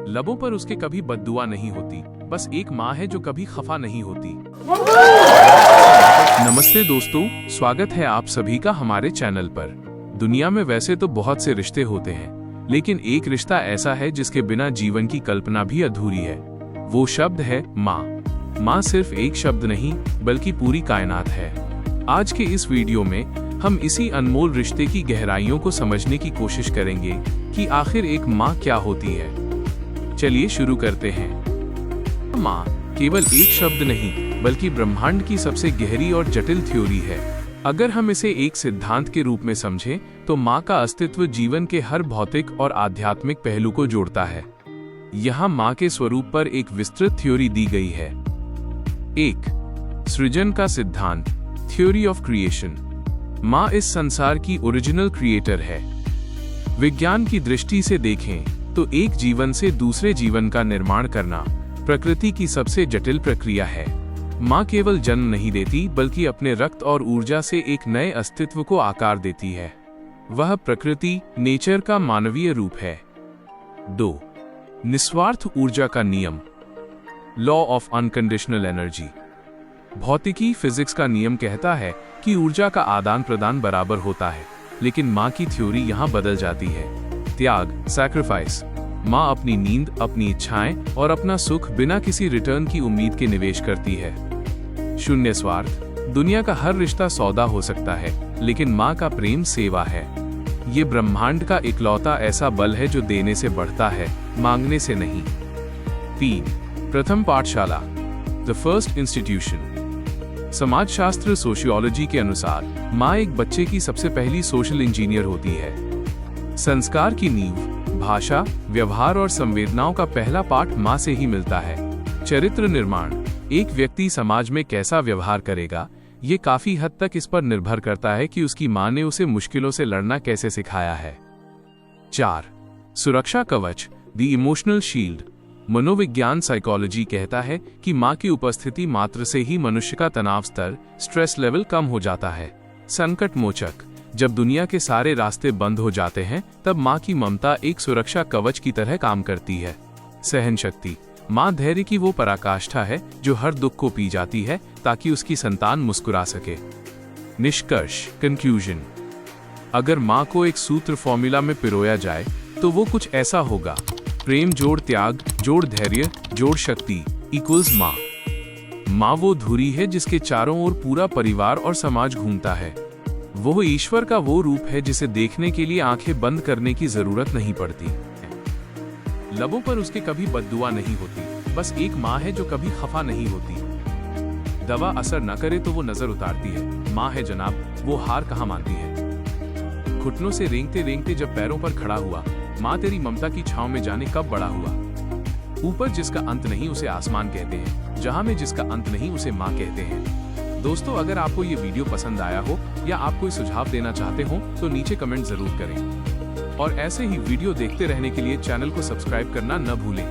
लबों पर उसके कभी बद्दुआ नहीं होती, बस एक माँ है जो कभी खफा नहीं होती। नमस्ते दोस्तों, स्वागत है आप सभी का हमारे चैनल पर। दुनिया में वैसे तो बहुत से रिश्ते होते हैं, लेकिन एक रिश्ता ऐसा है जिसके बिना जीवन की कल्पना भी अधूरी है। वो शब्द है माँ। माँ सिर्फ एक शब्द नहीं, बल्कि पूरी कायनात है। आज के इस वीडियो में हम इसी अनमोल रिश्ते की गहराइयों को समझने की कोशिश करेंगे कि आखिर एक माँ क्या होती है। चलिए शुरू करते हैं। माँ केवल एक शब्द नहीं, बल्कि ब्रह्मांड की सबसे गहरी और जटिल थ्योरी है। अगर हम इसे एक सिद्धांत के रूप में समझें, तो माँ का अस्तित्व जीवन के हर भौतिक और आध्यात्मिक पहलू को जोड़ता है। यहाँ माँ के स्वरूप पर एक विस्तृत थ्योरी दी गई है। 1. सृजन का सिद्धांत, थ्योरी ऑफ क्रिएशन। माँ इस संसार की ओरिजिनल क्रिएटर है। विज्ञान की दृष्टि से देखें तो एक जीवन से दूसरे जीवन का निर्माण करना प्रकृति की सबसे जटिल प्रक्रिया है। माँ केवल जन्म नहीं देती, बल्कि अपने रक्त और ऊर्जा से एक नए अस्तित्व को आकार देती है। वह प्रकृति, नेचर का मानवीय रूप है। 2. निस्वार्थ ऊर्जा का नियम, लॉ ऑफ अनकंडीशनल एनर्जी। भौतिकी, फिजिक्स का नियम कहता है कि ऊर्जा का आदान प्रदान बराबर होता है, लेकिन माँ की थ्योरी यहाँ बदल जाती है। त्याग, सैक्रिफाइस। माँ अपनी नींद, अपनी इच्छाएं और अपना सुख बिना किसी रिटर्न की उम्मीद के निवेश करती है। शून्य स्वार्थ। दुनिया का हर रिश्ता सौदा हो सकता है, लेकिन माँ का प्रेम सेवा है। ये ब्रह्मांड का इकलौता ऐसा बल है जो देने से बढ़ता है, मांगने से नहीं। 3. प्रथम पाठशाला, द फर्स्ट इंस्टीट्यूशन। समाजशास्त्र, सोशियोलॉजी के अनुसार माँ एक बच्चे की सबसे पहली सोशल इंजीनियर होती है। संस्कार की नींव, भाषा, व्यवहार और संवेदनाओं का पहला पाठ माँ से ही मिलता है। चरित्र निर्माण, एक व्यक्ति समाज में कैसा व्यवहार करेगा, ये काफी हद तक इस पर निर्भर करता है कि उसकी माँ ने उसे मुश्किलों से लड़ना कैसे सिखाया है। 4. सुरक्षा कवच, द इमोशनल शील्ड। मनोविज्ञान, साइकोलॉजी कहता है कि माँ की उपस्थिति मात्र से ही मनुष्य का तनाव स्तर, स्ट्रेस लेवल कम हो जाता है। संकट मोचक, जब दुनिया के सारे रास्ते बंद हो जाते हैं, तब माँ की ममता एक सुरक्षा कवच की तरह काम करती है। सहन शक्ति, माँ धैर्य की वो पराकाष्ठा है जो हर दुख को पी जाती है ताकि उसकी संतान मुस्कुरा सके। निष्कर्ष, कंक्लूजन। अगर माँ को एक सूत्र फॉर्मूला में पिरोया जाए तो वो कुछ ऐसा होगा: प्रेम जोड़ त्याग जोड़ धैर्य जोड़ शक्ति इक्वल्स माँ। माँ वो धुरी है जिसके चारों ओर पूरा परिवार और समाज घूमता है। वो ईश्वर का वो रूप है जिसे देखने के लिए आंखें बंद करने की जरूरत नहीं पड़ती। लबों पर उसके कभी बद्दुआ नहीं होती, बस एक माँ है जो कभी खफा नहीं होती। दवा असर न करे तो वो नजर उतारती है। माँ है जनाब, वो हार कहाँ मानती है। घुटनों से रेंगते रेंगते जब पैरों पर खड़ा हुआ, माँ तेरी ममता की छांव में जाने कब बड़ा हुआ। ऊपर जिसका अंत नहीं उसे आसमान कहते हैं, जहां में जिसका अंत नहीं उसे माँ कहते हैं। दोस्तों, अगर आपको ये वीडियो पसंद आया हो या आप कोई सुझाव देना चाहते हो तो नीचे कमेंट जरूर करें। और ऐसे ही वीडियो देखते रहने के लिए चैनल को सब्सक्राइब करना न भूलें।